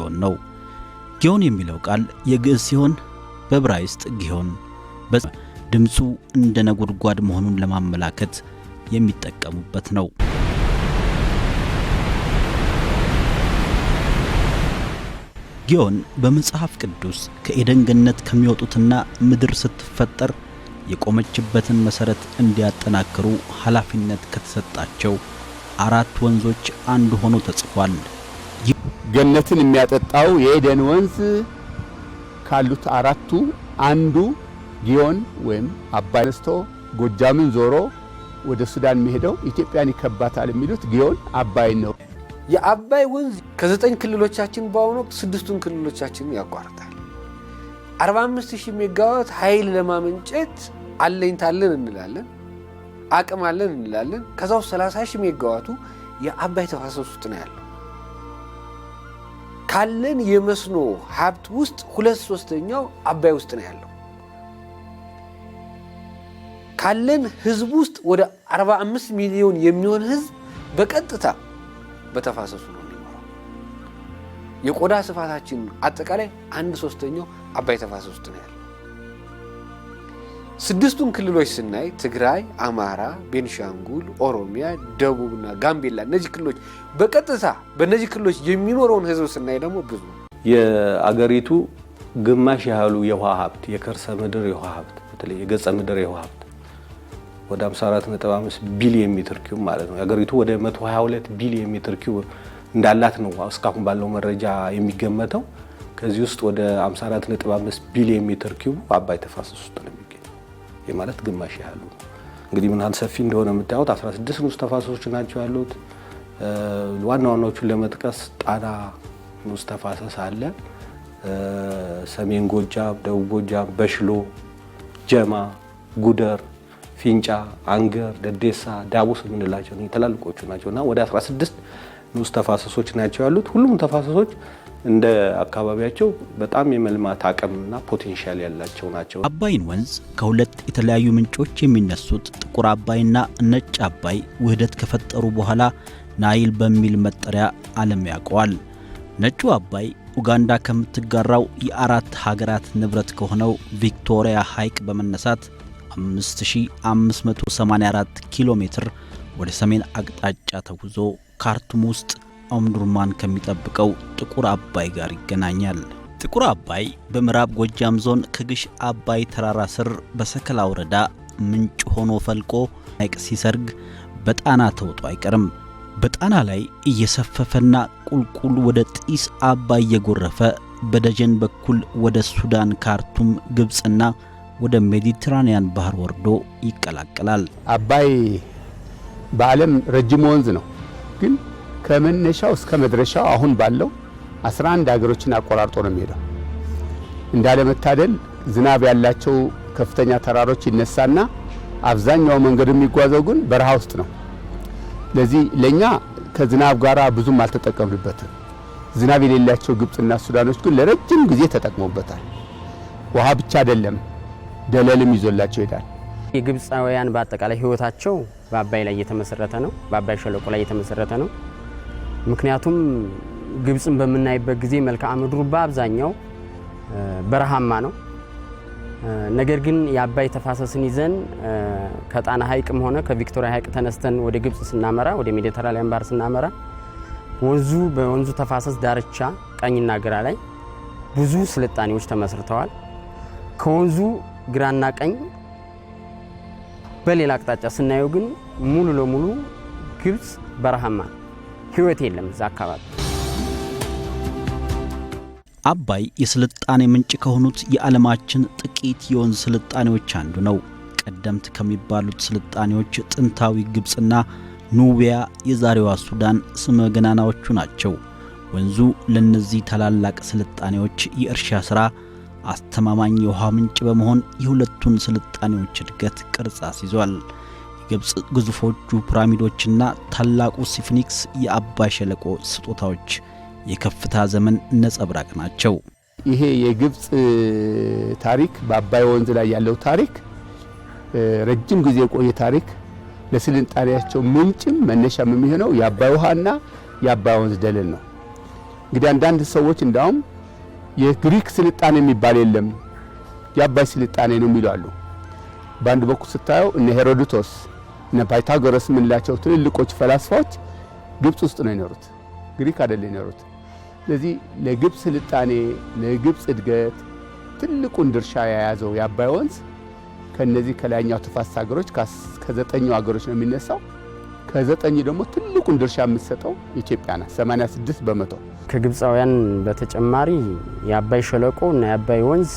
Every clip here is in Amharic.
ጊዮን ነው። ጊዮን የሚለው ቃል የግዕዝ ሲሆን በዕብራይስጥ ጊዮን ድምፁ እንደ ነጎድጓድ መሆኑን ለማመላከት የሚጠቀሙበት ነው። ጊዮን በመጽሐፍ ቅዱስ ከኤደን ገነት ከሚወጡትና ምድር ስትፈጠር የቆመችበትን መሰረት እንዲያጠናክሩ ኃላፊነት ከተሰጣቸው 4 ወንዞች አንዱ ሆኖ ተጽፏል። ገነትን የሚያጠጣው የኤደን ወንዝ ካሉት 4ቱ አንዱ ጊዮን ወይም አባይ ነስቶ ጎጃምን ዞሮ ወደ ሱዳን የሚሄደው ኢትዮጵያን ይከባታል የሚሉት ጊዮን አባይ ነው። የአባይ ወንዝ ከ9 ክልሎቻችን በአሁኑ ወቅት 6ቱን ክልሎቻችንን ያቋርጣል። 45000 ሜጋዋት ኃይል ለማመንጨት አለኝታለን እንላለን፣ አቅም አለን እንላለን። ከዛው 30000 ሜጋዋቱ የአባይ ተፋሰስ ውስጥ ነው ያለው። ካለን የመስኖ ሀብት ውስጥ 2/3ኛው አባይ ውስጥ ነው ያለው። ካለን ህዝብ ውስጥ ወደ 45 ሚሊዮን የሚሆን ህዝብ በቀጥታ በተፋሰሱ ነው የሚኖረው። የቆዳ ስፋታችን አጠቃላይ 1/3ኛው አባይ ተፋሰስ ውስጥ ነው ያለው። 6ቱን ክልሎች ስናይ ትግራይ፣ አማራ፣ ቤንሻንጉል፣ ኦሮሚያ፣ ደቡብና ጋምቤላ እነዚህ ክልሎች በቀጥታ በእነዚህ ክልሎች የሚኖረውን ህዝብ ስናይ ደግሞ ብዙ የአገሪቱ ግማሽ ያህሉ የውሃ ሀብት የከርሰ ምድር የውሃ ሀብት በተለይ የገጸ ምድር የውሃ ሀብት ወደ 54.5 ቢሊዮን ሜትር ኪዩብ ማለት ነው። የአገሪቱ ወደ 122 ቢሊዮን ሜትር ኪዩብ እንዳላት ነው እስካሁን ባለው መረጃ የሚገመተው። ከዚህ ውስጥ ወደ 54.5 ቢሊዮን ሜትር ኪዩብ አባይ ተፋሰስ ውስጥ ነው የሚገኘው። የማለት ግማሽ ያህሉ እንግዲህ ምን ያህል ሰፊ እንደሆነ የምታዩት 16 ንዑስ ተፋሰሶች ናቸው ያሉት። ዋና ዋናዎቹን ለመጥቀስ ጣና ንዑስ ተፋሰስ አለ፣ ሰሜን ጎጃም፣ ደቡብ ጎጃም፣ በሽሎ፣ ጀማ፣ ጉደር፣ ፊንጫ፣ አንገር፣ ደዴሳ፣ ዳቡስ የምንላቸው ትላልቆቹ ናቸውና ወደ 16 ንዑስ ተፋሰሶች ናቸው ያሉት። ሁሉም ተፋሰሶች እንደ አካባቢያቸው በጣም የመልማት አቅምና ፖቴንሻል ያላቸው ናቸው። አባይን ወንዝ ከሁለት የተለያዩ ምንጮች የሚነሱት ጥቁር አባይና ነጭ አባይ ውህደት ከፈጠሩ በኋላ ናይል በሚል መጠሪያ ዓለም ያውቀዋል። ነጩ አባይ ኡጋንዳ ከምትጋራው የ4 ሀገራት ንብረት ከሆነው ቪክቶሪያ ሐይቅ በመነሳት 5584 ኪሎ ሜትር ወደ ሰሜን አቅጣጫ ተጉዞ ካርቱም ውስጥ ኦምዱርማን ከሚጠብቀው ጥቁር አባይ ጋር ይገናኛል። ጥቁር አባይ በምዕራብ ጎጃም ዞን ከግሽ አባይ ተራራ ስር በሰከላ ወረዳ ምንጭ ሆኖ ፈልቆ ሐይቅ ሲሰርግ በጣና ተውጦ አይቀርም። በጣና ላይ እየሰፈፈና ቁልቁል ወደ ጢስ አባይ እየጎረፈ በደጀን በኩል ወደ ሱዳን ካርቱም፣ ግብጽና ወደ ሜዲትራኒያን ባህር ወርዶ ይቀላቀላል። አባይ በዓለም ረጅም ወንዝ ነው፣ ግን ከመነሻው እስከ መድረሻው አሁን ባለው 11 ሀገሮችን አቆራርጦ ነው የሚሄደው። እንዳለመታደል ዝናብ ያላቸው ከፍተኛ ተራሮች ይነሳና አብዛኛው መንገድ የሚጓዘው ግን በረሃ ውስጥ ነው። ለዚህ ለኛ ከዝናብ ጋራ ብዙም አልተጠቀምንበትም። ዝናብ የሌላቸው ግብጽና ሱዳኖች ግን ለረጅም ጊዜ ተጠቅመውበታል። ውሃ ብቻ አይደለም ደለልም ይዞላቸው ይላል። የግብጻውያን በአጠቃላይ ህይወታቸው በአባይ ላይ የተመሰረተ ነው፣ በአባይ ሸለቆ ላይ የተመሰረተ ነው። ምክንያቱም ግብጽን በመናይበት ጊዜ መልክዓ ምድሩ በአብዛኛው በረሃማ ነው። ነገር ግን የአባይ ተፋሰስን ይዘን ከጣና ሐይቅም ሆነ ከቪክቶሪያ ሐይቅ ተነስተን ወደ ግብጽ ስናመራ ወደ ሜዲተራኒያን ባህር ስናመራ በወንዙ ተፋሰስ ዳርቻ ቀኝና ግራ ላይ ብዙ ስልጣኔዎች ተመስርተዋል። ከወንዙ ግራና ቀኝ በሌላ አቅጣጫ ስናየው ግን ሙሉ ለሙሉ ግብጽ በረሃማ ህይወት የለም እዛ አካባቢ። አባይ የስልጣኔ ምንጭ ከሆኑት የዓለማችን ጥቂት የወንዝ ስልጣኔዎች አንዱ ነው። ቀደምት ከሚባሉት ስልጣኔዎች ጥንታዊ ግብጽና ኑቢያ የዛሬዋ ሱዳን ስመ ገናናዎቹ ናቸው። ወንዙ ለነዚህ ታላላቅ ስልጣኔዎች የእርሻ ሥራ አስተማማኝ የውሃ ምንጭ በመሆን የሁለቱን ስልጣኔዎች እድገት ቅርጽ አስይዟል። የግብጽ ግዙፎቹ ፒራሚዶችና ታላቁ ስፊንክስ የአባይ ሸለቆ ስጦታዎች የከፍታ ዘመን ነጸብራቅ ናቸው። ይሄ የግብጽ ታሪክ በአባይ ወንዝ ላይ ያለው ታሪክ ረጅም ጊዜ የቆየ ታሪክ፣ ለስልጣኔያቸው ምንጭም መነሻም የሚሆነው የአባይ ውሃና የአባይ ወንዝ ደለል ነው። እንግዲህ አንዳንድ ሰዎች እንዳውም የግሪክ ስልጣኔ የሚባል የለም የአባይ ስልጣኔ ነው የሚሉ። በአንድ በኩል ስታየው እነ ሄሮዶቶስ እነ ፓይታጎረስ ምንላቸው ትልልቆች ፈላስፋዎች ግብጽ ውስጥ ነው የኖሩት፣ ግሪክ አይደለም የኖሩት። ስለዚህ ለግብጽ ስልጣኔ ለግብጽ እድገት ትልቁን ድርሻ የያዘው የአባይ ወንዝ ከነዚህ ከላይኛው ተፋሰስ ሀገሮች ከ9 ሀገሮች ነው የሚነሳው። ከ9 ደግሞ ትልቁን ድርሻ የምትሰጠው ኢትዮጵያ ናት 86%። ከግብፃውያን በተጨማሪ የአባይ ሸለቆ እና የአባይ ወንዝ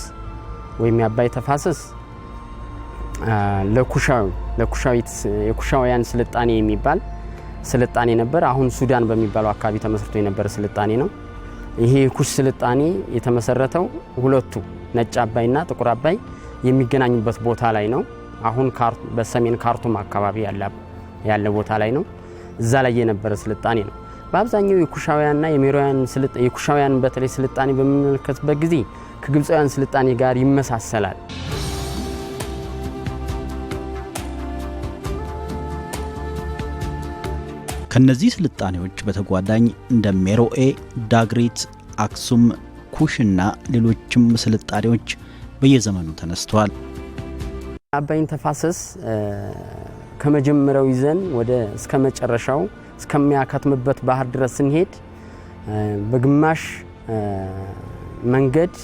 ወይም የአባይ ተፋሰስ የኩሻውያን ስልጣኔ የሚባል ስልጣኔ ነበር። አሁን ሱዳን በሚባለው አካባቢ ተመስርቶ የነበረ ስልጣኔ ነው። ይሄ የኩሽ ስልጣኔ የተመሰረተው ሁለቱ ነጭ አባይና ጥቁር አባይ የሚገናኙበት ቦታ ላይ ነው። አሁን በሰሜን ካርቱም አካባቢ ያለ ቦታ ላይ ነው። እዛ ላይ የነበረ ስልጣኔ ነው። በአብዛኛው የኩሻውያንና የኩሻውያን በተለይ ስልጣኔ በምንመለከትበት ጊዜ ከግብፃውያን ስልጣኔ ጋር ይመሳሰላል። ከነዚህ ስልጣኔዎች በተጓዳኝ እንደ ሜሮኤ፣ ዳግሪት፣ አክሱም፣ ኩሽና ሌሎችም ስልጣኔዎች በየዘመኑ ተነስተዋል። አባይን ተፋሰስ ከመጀመሪያው ይዘን ወደ እስከ መጨረሻው እስከሚያከትምበት ባህር ድረስ ስንሄድ በግማሽ መንገድ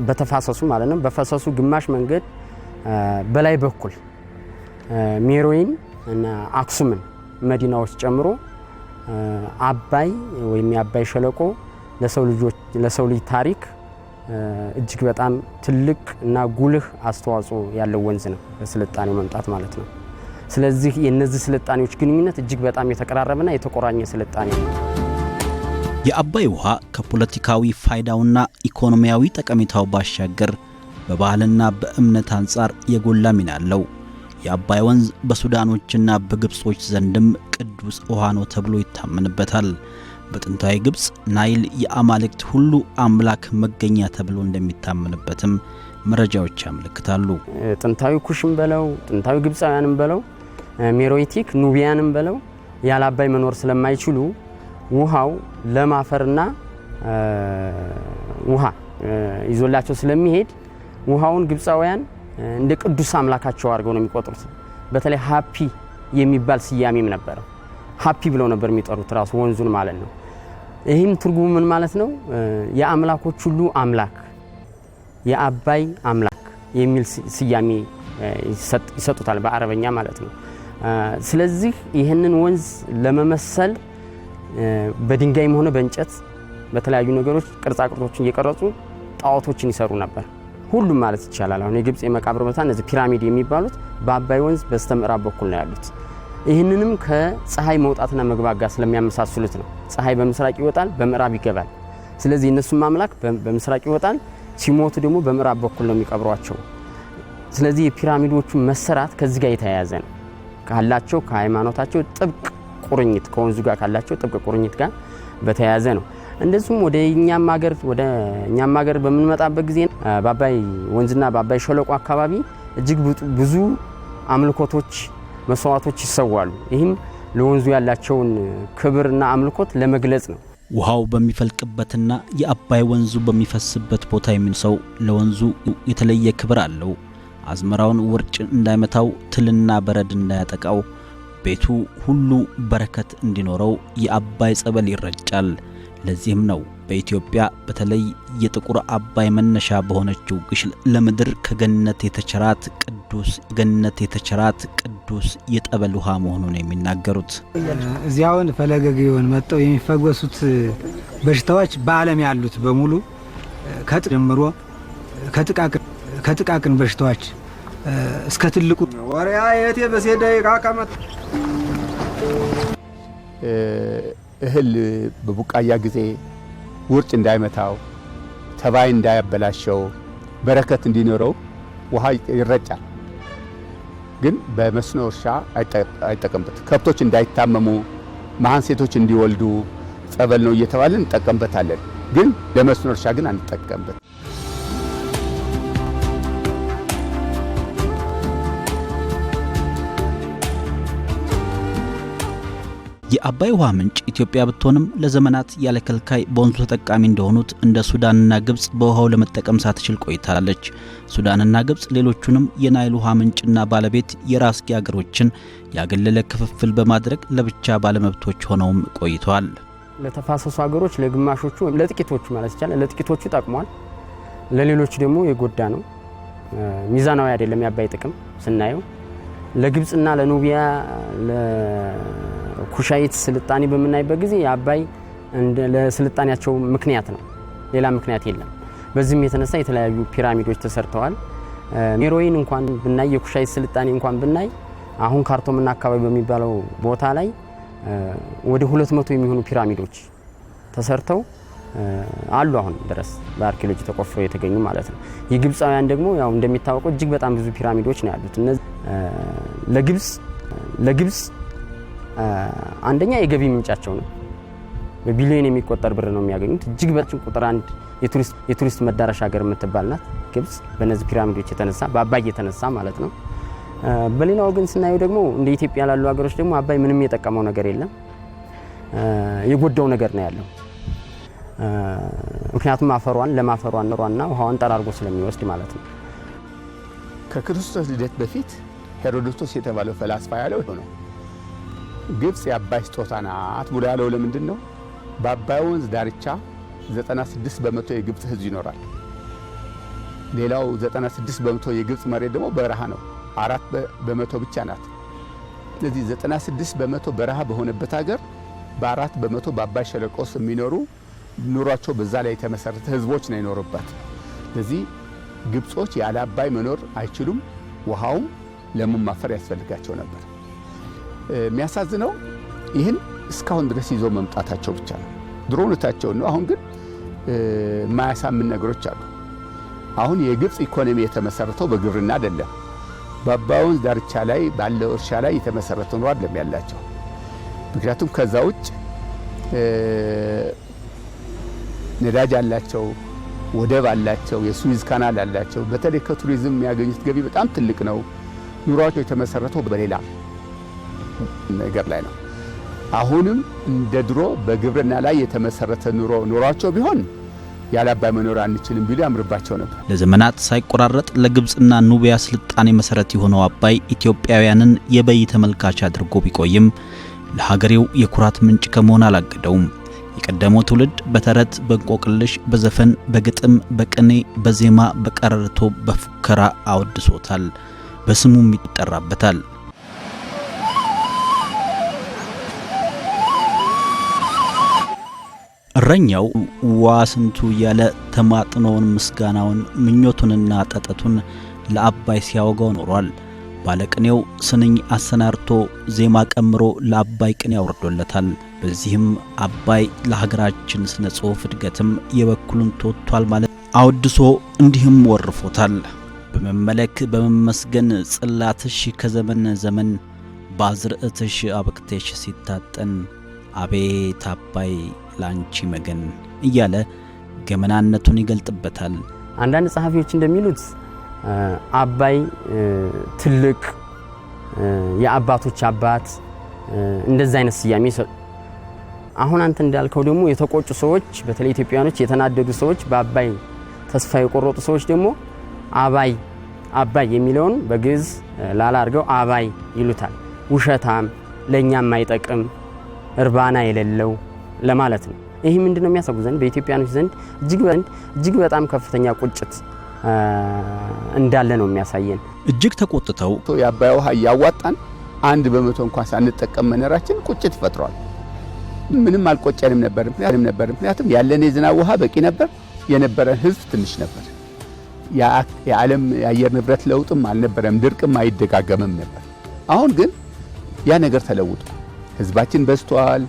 በተፋሰሱ ማለት ነው በፈሰሱ ግማሽ መንገድ በላይ በኩል ሜሮኤን እና አክሱምን መዲናዎች ጨምሮ አባይ ወይም የአባይ ሸለቆ ለሰው ልጅ ታሪክ እጅግ በጣም ትልቅ እና ጉልህ አስተዋጽኦ ያለው ወንዝ ነው በስልጣኔው መምጣት ማለት ነው። ስለዚህ የነዚህ ስልጣኔዎች ግንኙነት እጅግ በጣም የተቀራረበና የተቆራኘ ስልጣኔ ነው። የአባይ ውሃ ከፖለቲካዊ ፋይዳውና ኢኮኖሚያዊ ጠቀሜታው ባሻገር በባህልና በእምነት አንጻር የጎላ ሚና አለው። የአባይ ወንዝ በሱዳኖችና በግብጾች ዘንድም ቅዱስ ውሃ ነው ተብሎ ይታመንበታል። በጥንታዊ ግብጽ ናይል የአማልክት ሁሉ አምላክ መገኛ ተብሎ እንደሚታመንበትም መረጃዎች ያመለክታሉ። ጥንታዊ ኩሽም በለው ጥንታዊ ግብፃውያንም በለው ሜሮይቲክ ኑቢያንም በለው ያለ አባይ መኖር ስለማይችሉ ውሃው ለማፈርና ውሃ ይዞላቸው ስለሚሄድ ውሃውን ግብፃውያን እንደ ቅዱስ አምላካቸው አድርገው ነው የሚቆጥሩት። በተለይ ሃፒ የሚባል ስያሜም ነበር። ሃፒ ብለው ነበር የሚጠሩት ራሱ ወንዙን ማለት ነው። ይህም ትርጉሙ ምን ማለት ነው? የአምላኮች ሁሉ አምላክ የአባይ አምላክ የሚል ስያሜ ይሰጡታል በአረበኛ ማለት ነው። ስለዚህ ይህንን ወንዝ ለመመሰል በድንጋይም ሆነ በእንጨት በተለያዩ ነገሮች ቅርጻ ቅርጾችን እየቀረጹ ጣዖቶችን ይሰሩ ነበር። ሁሉም ማለት ይቻላል። አሁን የግብጽ የመቃብር ቦታ እነዚህ ፒራሚድ የሚባሉት በአባይ ወንዝ በስተምዕራብ በኩል ነው ያሉት። ይህንንም ከፀሐይ መውጣትና መግባት ጋር ስለሚያመሳስሉት ነው። ፀሐይ በምስራቅ ይወጣል፣ በምዕራብ ይገባል። ስለዚህ እነሱም አምላክ በምስራቅ ይወጣል፣ ሲሞቱ ደግሞ በምዕራብ በኩል ነው የሚቀብሯቸው። ስለዚህ የፒራሚዶቹ መሰራት ከዚህ ጋር የተያያዘ ነው። ካላቸው ከሃይማኖታቸው ጥብቅ ቁርኝት ከወንዙ ጋር ካላቸው ጥብቅ ቁርኝት ጋር በተያያዘ ነው። እንደዚሁም ወደ እኛም ሀገር በምንመጣበት ጊዜ በአባይ ወንዝና በአባይ ሸለቆ አካባቢ እጅግ ብዙ አምልኮቶች መስዋዕቶች ይሰዋሉ። ይህም ለወንዙ ያላቸውን ክብርና አምልኮት ለመግለጽ ነው። ውሃው በሚፈልቅበትና የአባይ ወንዙ በሚፈስበት ቦታ የሚሰው ለወንዙ የተለየ ክብር አለው። አዝመራውን ውርጭ እንዳይመታው፣ ትልና በረድ እንዳያጠቃው፣ ቤቱ ሁሉ በረከት እንዲኖረው የአባይ ጸበል ይረጫል። ለዚህም ነው በኢትዮጵያ በተለይ የጥቁር አባይ መነሻ በሆነችው ግሽል ለምድር ከገነት ቅዱስ የጠበል ውሃ መሆኑን የሚናገሩት። እዚያውን ፈለገ ግዮን መጥተው የሚፈወሱት በሽታዎች በዓለም ያሉት በሙሉ ከጥምሮ ከጥቃቅን በሽታዎች እስከ ትልቁ ወሪያ የቴ በሴዳይ ካካመት እህል በቡቃያ ጊዜ ውርጭ እንዳይመታው፣ ተባይ እንዳያበላሸው፣ በረከት እንዲኖረው ውሃ ይረጫል። ግን በመስኖ እርሻ አይጠቀምበት። ከብቶች እንዳይታመሙ፣ መሃን ሴቶች እንዲወልዱ ጸበል ነው እየተባለን እንጠቀምበታለን። ግን ለመስኖ እርሻ ግን አንጠቀምበት። የአባይ ውሃ ምንጭ ኢትዮጵያ ብትሆንም ለዘመናት ያለ ከልካይ በወንዙ ተጠቃሚ እንደሆኑት እንደ ሱዳንና ግብጽ በውሃው ለመጠቀም ሳትችል ቆይታለች። ሱዳንና ግብጽ ሌሎቹንም የናይል ውሃ ምንጭና ባለቤት የራስጌ ሀገሮችን ያገለለ ክፍፍል በማድረግ ለብቻ ባለመብቶች ሆነውም ቆይተዋል። ለተፋሰሱ ሀገሮች ለግማሾቹ ወይም ለጥቂቶቹ ማለት ይቻላል ለጥቂቶቹ ጠቅሟል፣ ለሌሎች ደግሞ የጎዳ ነው። ሚዛናዊ አይደለም የአባይ ጥቅም ስናየው። ለግብጽና ለኑቢያ ለኩሻይት ስልጣኔ በመናይበት ጊዜ የአባይ ለስልጣኔያቸው ምክንያት ነው፣ ሌላ ምክንያት የለም። በዚህም የተነሳ የተለያዩ ፒራሚዶች ተሰርተዋል። ሜሮይን እንኳን ብናይ የኩሻይት ስልጣኔ እንኳን ብናይ አሁን ካርቶምና አካባቢ በሚባለው ቦታ ላይ ወደ 200 የሚሆኑ ፒራሚዶች ተሰርተው አሉ አሁን ድረስ በአርኪኦሎጂ ተቆፍረው የተገኙ ማለት ነው። የግብፃውያን ደግሞ ያው እንደሚታወቀው እጅግ በጣም ብዙ ፒራሚዶች ነው ያሉት። እነዚህ ለግብጽ አንደኛ የገቢ ምንጫቸው ነው። በቢሊዮን የሚቆጠር ብር ነው የሚያገኙት። እጅግ በጣም ቁጥር አንድ የቱሪስት መዳረሻ ሀገር የምትባል ናት ግብጽ፣ በእነዚህ ፒራሚዶች የተነሳ በአባይ የተነሳ ማለት ነው። በሌላው ግን ስናየው ደግሞ እንደ ኢትዮጵያ ላሉ ሀገሮች ደግሞ አባይ ምንም የጠቀመው ነገር የለም፣ የጎዳው ነገር ነው ያለው። ምክንያቱም ለማፈሯን ኑሯና ውሃዋን ጠራርጎ ስለሚወስድ ማለት ነው። ከክርስቶስ ልደት በፊት ሄሮዶቶስ የተባለው ፈላስፋ ያለው ነው ግብጽ የአባይ ስጦታ ናት ብሎ ያለው ለምንድን ነው? በአባይ ወንዝ ዳርቻ 96 በመቶ የግብጽ ሕዝብ ይኖራል። ሌላው 96 በመቶ የግብጽ መሬት ደግሞ በረሃ ነው። 4 በመቶ ብቻ ናት። ስለዚህ 96 በመቶ በረሃ በሆነበት ሀገር በ4 በመቶ በአባይ ሸለቆ ውስጥ የሚኖሩ ኑሯቸው በዛ ላይ የተመሰረተ ህዝቦች ነው የኖሩበት። ስለዚህ ግብጾች ያለ አባይ መኖር አይችሉም። ውሃውም ለሙም ማፈር ያስፈልጋቸው ነበር። የሚያሳዝነው ይህን እስካሁን ድረስ ይዞ መምጣታቸው ብቻ ነው። ድሮነታቸው ነው። አሁን ግን የማያሳምን ነገሮች አሉ። አሁን የግብጽ ኢኮኖሚ የተመሰረተው በግብርና አይደለም። በአባይ ወንዝ ዳርቻ ላይ ባለው እርሻ ላይ የተመሰረተ ኑሮ አይደለም ያላቸው። ምክንያቱም ከዛ ውጭ ነዳጅ አላቸው፣ ወደብ አላቸው፣ የሱዊዝ ካናል አላቸው። በተለይ ከቱሪዝም የሚያገኙት ገቢ በጣም ትልቅ ነው። ኑሯቸው የተመሰረተው በሌላ ነገር ላይ ነው። አሁንም እንደ ድሮ በግብርና ላይ የተመሰረተ ኑሯቸው ቢሆን ያለ አባይ መኖር አንችልም ቢሉ ያምርባቸው ነበር። ለዘመናት ሳይቆራረጥ ለግብጽና ኑቢያ ስልጣኔ መሰረት የሆነው አባይ ኢትዮጵያውያንን የበይ ተመልካች አድርጎ ቢቆይም ለሀገሬው የኩራት ምንጭ ከመሆን አላገደውም። የቀደመው ትውልድ በተረት፣ በእንቆቅልሽ፣ በዘፈን፣ በግጥም፣ በቅኔ፣ በዜማ፣ በቀረርቶ፣ በፉከራ አወድሶታል። በስሙም ይጠራበታል። እረኛው ዋስንቱ ያለ ተማጥኖውን፣ ምስጋናውን፣ ምኞቱንና ጠጠቱን ለአባይ ሲያወጋው ኖሯል። ባለቅኔው ስንኝ አሰናርቶ ዜማ ቀምሮ ለአባይ ቅኔ ያወርዶለታል። በዚህም አባይ ለሀገራችን ስነ ጽሑፍ እድገትም የበኩሉን ተወጥቷል ማለት አወድሶ እንዲህም ወርፎታል። በመመለክ በመመስገን ጽላትሽ ከዘመን ዘመን ባዝርዕትሽ አበክቴሽ ሲታጠን አቤት አባይ ላንቺ መገን እያለ ገመናነቱን ይገልጥበታል። አንዳንድ ጸሐፊዎች እንደሚሉት አባይ ትልቅ የአባቶች አባት እንደዛ አይነት ስያሜ ይሰጡ። አሁን አንተ እንዳልከው ደግሞ የተቆጩ ሰዎች በተለይ ኢትዮጵያኖች የተናደዱ ሰዎች በአባይ ተስፋ የቆረጡ ሰዎች ደግሞ አባይ የሚለውን በግዕዝ ላላ አድርገው አባይ ይሉታል። ውሸታም፣ ለኛም የማይጠቅም እርባና የሌለው ለማለት ነው። ይህ ምንድነው የሚያሳየው ዘንድ በኢትዮጵያኖች ዘንድ እጅግ በጣም ከፍተኛ ቁጭት እንዳለ ነው የሚያሳየን። እጅግ ተቆጥተው የአባይ ውሃ እያዋጣን 1% እንኳን ሳንጠቀም መኖራችን ቁጭት ፈጥሯል። ምንም አልቆጨንም ነበር። ምክንያቱም ያለን የዝናብ ውሃ በቂ ነበር፣ የነበረን ህዝብ ትንሽ ነበር። የዓለም የአየር ንብረት ለውጥም አልነበረም፣ ድርቅም አይደጋገምም ነበር። አሁን ግን ያ ነገር ተለውጧል። ህዝባችን በዝቷል።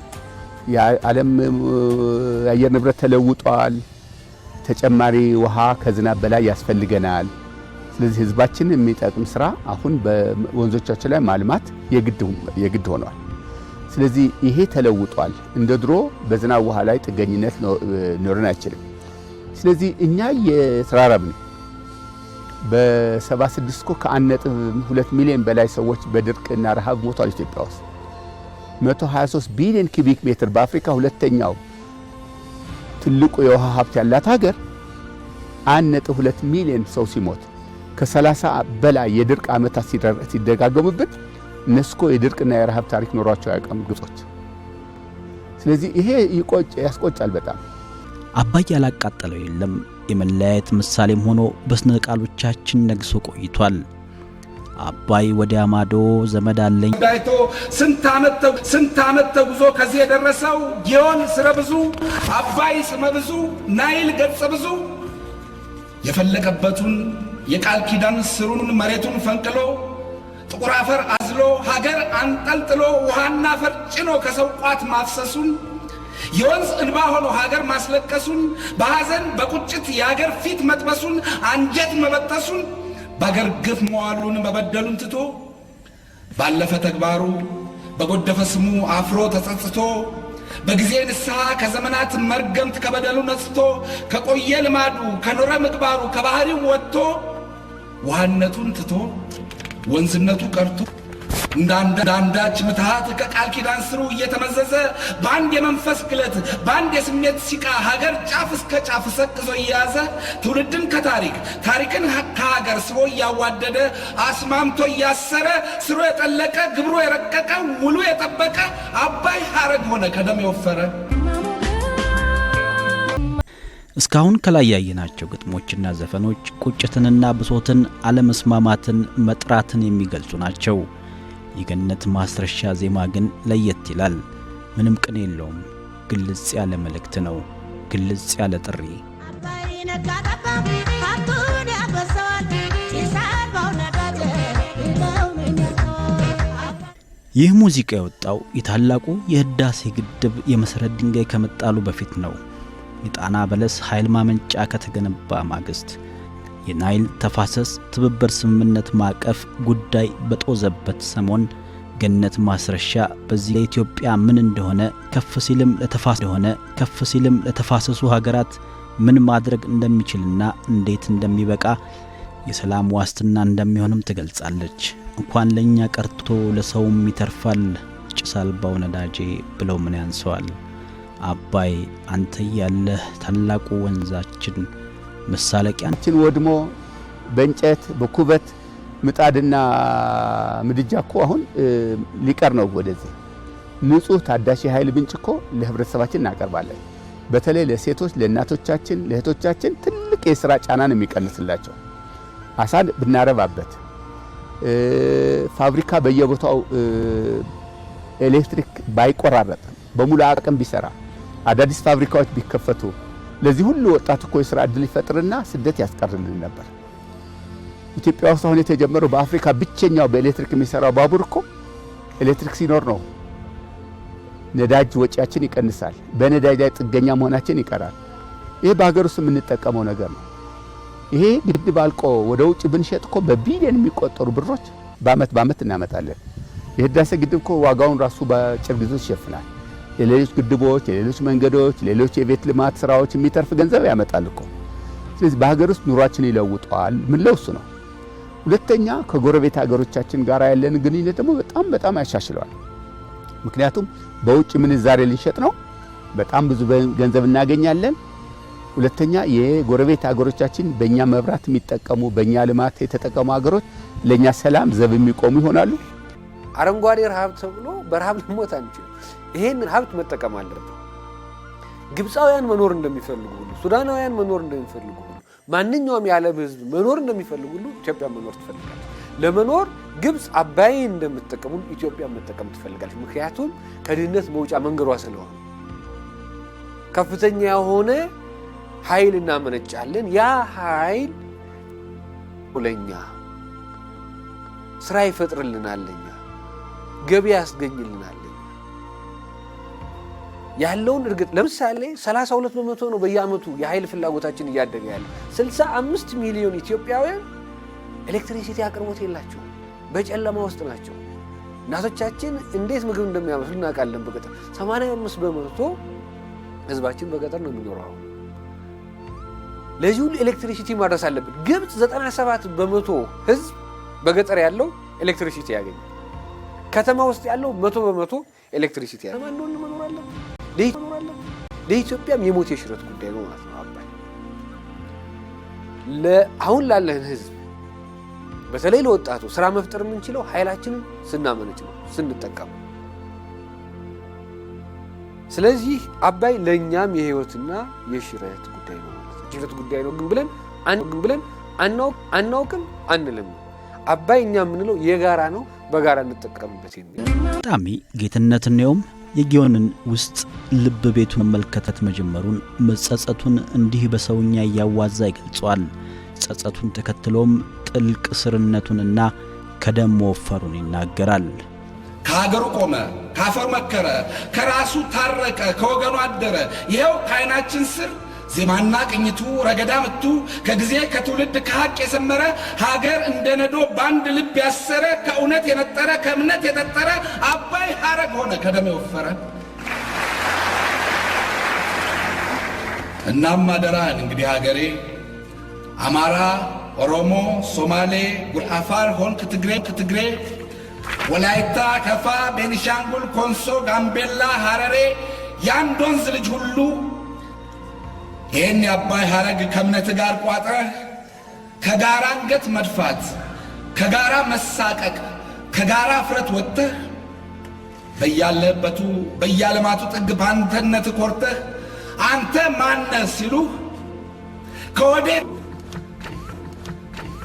የዓለም የአየር ንብረት ተለውጧል። ተጨማሪ ውሃ ከዝናብ በላይ ያስፈልገናል። ስለዚህ ህዝባችን የሚጠቅም ስራ አሁን በወንዞቻችን ላይ ማልማት የግድ ሆኗል። ስለዚህ ይሄ ተለውጧል። እንደ ድሮ በዝናብ ውሃ ላይ ጥገኝነት ኖረን አይችልም። ስለዚህ እኛ የተራረብን በ76 እኮ ከ1.2 ሚሊዮን በላይ ሰዎች በድርቅና ረሃብ ሞቷል ኢትዮጵያ ውስጥ። 123 ቢሊዮን ኪቢክ ሜትር በአፍሪካ ሁለተኛው ትልቁ የውሃ ሀብት ያላት ሀገር 1.2 ሚሊዮን ሰው ሲሞት ከ30 በላይ የድርቅ ዓመታት ሲደጋገሙበት እነሱ የድርቅና የረሃብ ታሪክ ኖሯቸው ያቀም ግብጾች። ስለዚህ ይሄ ያስቆጫል በጣም። አባይ ያላቃጠለው የለም የመለያየት ምሳሌም ሆኖ በስነ ቃሎቻችን ነግሶ ቆይቷል። አባይ ወዲያ ማዶ ዘመድ አለኝ ዳይቶ ስንት ዓመት ተጉዞ ከዚህ የደረሰው ጊዮን ስረ ብዙ አባይ ስመ ብዙ ናይል ገጸ ብዙ የፈለቀበቱን የቃል ኪዳን ስሩን መሬቱን ፈንቅሎ ጥቁር አፈር አዝሎ ሀገር አንጠልጥሎ ውሃና አፈር ጭኖ ከሰው ቋት ማፍሰሱን የወንዝ እንባ ሆኖ ሀገር ማስለቀሱን በሐዘን በቁጭት የሀገር ፊት መጥበሱን አንጀት መበጠሱን በአገር ግፍ መዋሉን መበደሉን ትቶ ባለፈ ተግባሩ በጎደፈ ስሙ አፍሮ ተጸጽቶ በጊዜ ንስሐ ከዘመናት መርገምት ከበደሉ ነጽቶ ከቆየ ልማዱ ከኖረ ምግባሩ ከባህሪው ወጥቶ ውሃነቱን ትቶ ወንዝነቱ ቀርቶ እንዳንዳች ምትሃት ከቃል ኪዳን ስሩ እየተመዘዘ በአንድ የመንፈስ ግለት በአንድ የስሜት ሲቃ ሀገር ጫፍ እስከ ጫፍ ሰቅዞ እየያዘ ትውልድን ከታሪክ ታሪክን ከሀገር ስቦ እያዋደደ አስማምቶ እያሰረ ስሩ የጠለቀ ግብሩ የረቀቀ ውሉ የጠበቀ አባይ ሐረግ ሆነ ከደም የወፈረ። እስካሁን ከላይ ያየናቸው ግጥሞችና ዘፈኖች ቁጭትንና ብሶትን አለመስማማትን መጥራትን የሚገልጹ ናቸው። የገነት ማስረሻ ዜማ ግን ለየት ይላል። ምንም ቅኔ የለውም። ግልጽ ያለ መልእክት ነው። ግልጽ ያለ ጥሪ። ይህ ሙዚቃ የወጣው የታላቁ የህዳሴ ግድብ የመሰረት ድንጋይ ከመጣሉ በፊት ነው። የጣና በለስ ኃይል ማመንጫ ከተገነባ ማግስት የናይል ተፋሰስ ትብብር ስምምነት ማዕቀፍ ጉዳይ በጦዘበት ሰሞን ገነት ማስረሻ በዚህ ለኢትዮጵያ ምን እንደሆነ ከፍ ሲልም ለተፋሰሱ ሀገራት ምን ማድረግ እንደሚችልና እንዴት እንደሚበቃ የሰላም ዋስትና እንደሚሆንም ትገልጻለች። እንኳን ለኛ ቀርቶ ለሰውም ይተርፋል ጭስ አልባው ነዳጄ ብለው ምን ያንሰዋል። አባይ አንተ ያለህ ታላቁ ወንዛችን መሳለቂያችን ወድሞ በእንጨት በኩበት ምጣድና ምድጃ እኮ አሁን ሊቀር ነው። ወደዚህ ንጹህ ታዳሽ ኃይል ምንጭ እኮ ለህብረተሰባችን እናቀርባለን። በተለይ ለሴቶች ለእናቶቻችን ለእህቶቻችን ትልቅ የሥራ ጫናን የሚቀንስላቸው አሳን ብናረባበት ፋብሪካ በየቦታው ኤሌክትሪክ ባይቆራረጥ በሙሉ አቅም ቢሰራ አዳዲስ ፋብሪካዎች ቢከፈቱ ለዚህ ሁሉ ወጣት እኮ የሥራ ዕድል ይፈጥርና ስደት ያስቀርልን ነበር። ኢትዮጵያ ውስጥ አሁን የተጀመረው በአፍሪካ ብቸኛው በኤሌክትሪክ የሚሰራው ባቡር እኮ ኤሌክትሪክ ሲኖር ነው። ነዳጅ ወጪያችን ይቀንሳል። በነዳጅ ላይ ጥገኛ መሆናችን ይቀራል። ይሄ በሀገር ውስጥ የምንጠቀመው ነገር ነው። ይሄ ግድብ አልቆ ወደ ውጭ ብንሸጥ እኮ በቢሊዮን የሚቆጠሩ ብሮች በአመት እናመጣለን። የህዳሴ ግድብ እኮ ዋጋውን ራሱ በአጭር ጊዜ ይሸፍናል። የሌሎች ግድቦች፣ የሌሎች መንገዶች፣ ሌሎች የቤት ልማት ስራዎች የሚተርፍ ገንዘብ ያመጣል እኮ። ስለዚህ በሀገር ውስጥ ኑሯችን ይለውጠዋል። ምን ለውስ ነው። ሁለተኛ ከጎረቤት ሀገሮቻችን ጋር ያለን ግንኙነት ደግሞ በጣም ያሻሽለዋል። ምክንያቱም በውጭ ምንዛሬ ልንሸጥ ነው፣ በጣም ብዙ ገንዘብ እናገኛለን። ሁለተኛ የጎረቤት ሀገሮቻችን በእኛ መብራት የሚጠቀሙ በእኛ ልማት የተጠቀሙ ሀገሮች ለእኛ ሰላም ዘብ የሚቆሙ ይሆናሉ። አረንጓዴ ረሃብ ተብሎ በረሃብ ልሞት አንችል። ይሄን ሀብት መጠቀም አለብን። ግብፃውያን መኖር እንደሚፈልጉ ሁሉ፣ ሱዳናውያን መኖር እንደሚፈልጉ ሁሉ፣ ማንኛውም የዓለም ህዝብ መኖር እንደሚፈልጉ ሁሉ ኢትዮጵያ መኖር ትፈልጋለች። ለመኖር ግብፅ አባይን እንደምትጠቀሙ ኢትዮጵያ መጠቀም ትፈልጋለች። ምክንያቱም ከድህነት መውጫ መንገዷ ስለሆነ ከፍተኛ የሆነ ኃይል እናመነጫለን። ያ ኃይል ለኛ ስራ ይፈጥርልናል፣ ለኛ ገቢ ያስገኝልናል። ያለውን እርግጥ ለምሳሌ 32% ነው በየአመቱ የኃይል ፍላጎታችን እያደገ ያለ። 65 ሚሊዮን ኢትዮጵያውያን ኤሌክትሪሲቲ አቅርቦት የላቸው፣ በጨለማ ውስጥ ናቸው። እናቶቻችን እንዴት ምግብ እንደሚያበስሉ እናውቃለን። በገጠር 85% ህዝባችን በገጠር ነው የሚኖረው። ለዚህ ሁሉ ኤሌክትሪሲቲ ማድረስ አለብን። ግብፅ 97% ህዝብ በገጠር ያለው ኤሌክትሪሲቲ ያገኛል። ከተማ ውስጥ ያለው 100% ኤሌክትሪሲቲ ያለ ማን ነው መኖር አለ ለኢትዮጵያም የሞት የሽረት ጉዳይ ነው ማለት ነው። አባይ ለአሁን ላለን ህዝብ በተለይ ለወጣቱ ስራ መፍጠር የምንችለው ኃይላችንን ስናመነጭ ነው ስንጠቀም። ስለዚህ አባይ ለኛም የህይወትና የሽረት ጉዳይ ነው ማለት ነው። የሽረት ጉዳይ ነው ግን ብለን አናውቅም አንልም። አባይ እኛ የምንለው የጋራ ነው፣ በጋራ እንጠቀምበት የሚል ጣሚ ጌትነት ነውም የጊዮንን ውስጥ ልብ ቤቱን መመልከት መጀመሩን መጸጸቱን እንዲህ በሰውኛ ያዋዛ ይገልጿል። ጸጸቱን ተከትሎም ጥልቅ ስርነቱንና ከደም ወፈሩን ይናገራል። ከሀገሩ ቆመ፣ ካፈሩ መከረ፣ ከራሱ ታረቀ፣ ከወገኑ አደረ። ይሄው ከዓይናችን ስር ዜማና ቅኝቱ ረገዳ ምቱ ከጊዜ ከትውልድ ከሀቅ የሰመረ ሀገር እንደ ነዶ ባንድ ልብ ያሰረ ከእውነት የነጠረ ከእምነት የጠጠረ አባይ ሐረግ ሆነ ከደም የወፈረ። እናም አደራህን እንግዲህ ሀገሬ አማራ፣ ኦሮሞ፣ ሶማሌ፣ አፋር ሆንክ ትግሬ፣ ወላይታ፣ ከፋ፣ ቤኒሻንጉል፣ ኮንሶ፣ ጋምቤላ፣ ሐረሬ የአንድ ወንዝ ልጅ ሁሉ ይህን የአባይ ሐረግ ከእምነት ጋር ቋጥረህ ከጋራ አንገት መድፋት፣ ከጋራ መሳቀቅ፣ ከጋራ ፍረት ወጥተህ በያለበቱ በያለማቱ ጥግ ባንተነት ኮርተህ አንተ ማነህ ሲሉህ ከወዴት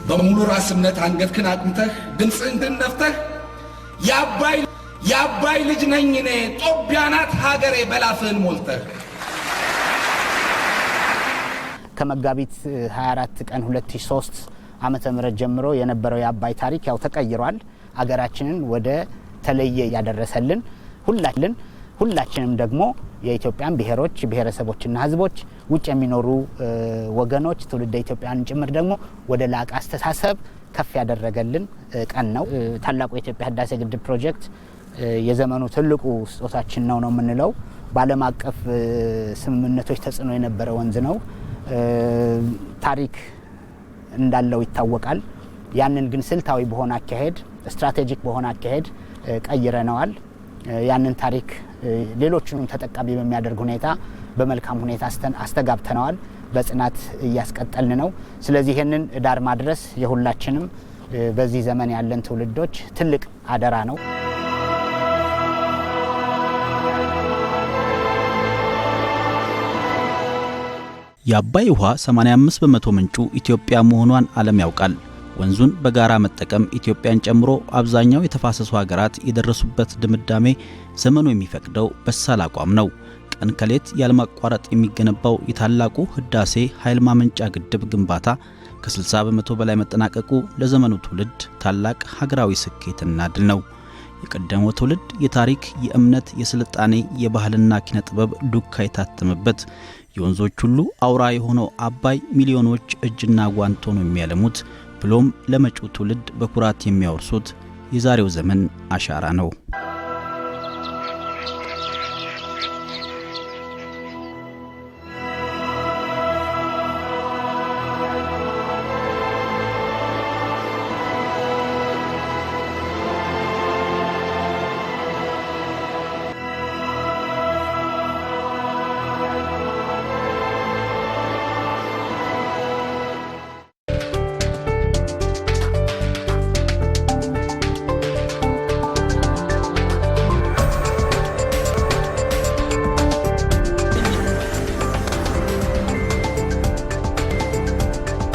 በሙሉ ራስነት አንገትህን አቅምተህ ድምፅህን ነፍተህ የአባይ ልጅ ነኝ እኔ ጦቢያ ናት ሀገሬ በላፍህን ሞልተህ። ከመጋቢት 24 ቀን 2003 ዓመተ ምህረት ጀምሮ የነበረው የአባይ ታሪክ ያው ተቀይሯል። አገራችንን ወደ ተለየ ያደረሰልን ሁላችንም ደግሞ የኢትዮጵያን ብሔሮች ብሔረሰቦችና ህዝቦች ውጭ የሚኖሩ ወገኖች ትውልደ ኢትዮጵያን ጭምር ደግሞ ወደ ላቀ አስተሳሰብ ከፍ ያደረገልን ቀን ነው። ታላቁ የኢትዮጵያ ህዳሴ ግድብ ፕሮጀክት የዘመኑ ትልቁ ስጦታችን ነው የምንለው። በዓለም አቀፍ ስምምነቶች ተጽዕኖ የነበረ ወንዝ ነው። ታሪክ እንዳለው ይታወቃል። ያንን ግን ስልታዊ በሆነ አካሄድ ስትራቴጂክ በሆነ አካሄድ ቀይረነዋል። ያንን ታሪክ ሌሎችንም ተጠቃሚ በሚያደርግ ሁኔታ በመልካም ሁኔታ አስተጋብተነዋል። በጽናት እያስቀጠልን ነው። ስለዚህ ይሄንን ዳር ማድረስ የሁላችንም በዚህ ዘመን ያለን ትውልዶች ትልቅ አደራ ነው። የአባይ ውሃ 85 በመቶ ምንጩ ኢትዮጵያ መሆኗን ዓለም ያውቃል። ወንዙን በጋራ መጠቀም ኢትዮጵያን ጨምሮ አብዛኛው የተፋሰሱ ሀገራት የደረሱበት ድምዳሜ ዘመኑ የሚፈቅደው በሳል አቋም ነው። ቀን ከሌት ያለማቋረጥ የሚገነባው የታላቁ ህዳሴ ኃይል ማመንጫ ግድብ ግንባታ ከ60 በመቶ በላይ መጠናቀቁ ለዘመኑ ትውልድ ታላቅ ሀገራዊ ስኬትና ድል ነው። የቀደመው ትውልድ የታሪክ፣ የእምነት፣ የስልጣኔ፣ የባህልና ኪነ ጥበብ ዱካ የታተመበት የወንዞች ሁሉ አውራ የሆነው አባይ ሚሊዮኖች እጅና ጓንት ሆነው የሚያለሙት ብሎም ለመጪው ትውልድ በኩራት የሚያወርሱት የዛሬው ዘመን አሻራ ነው።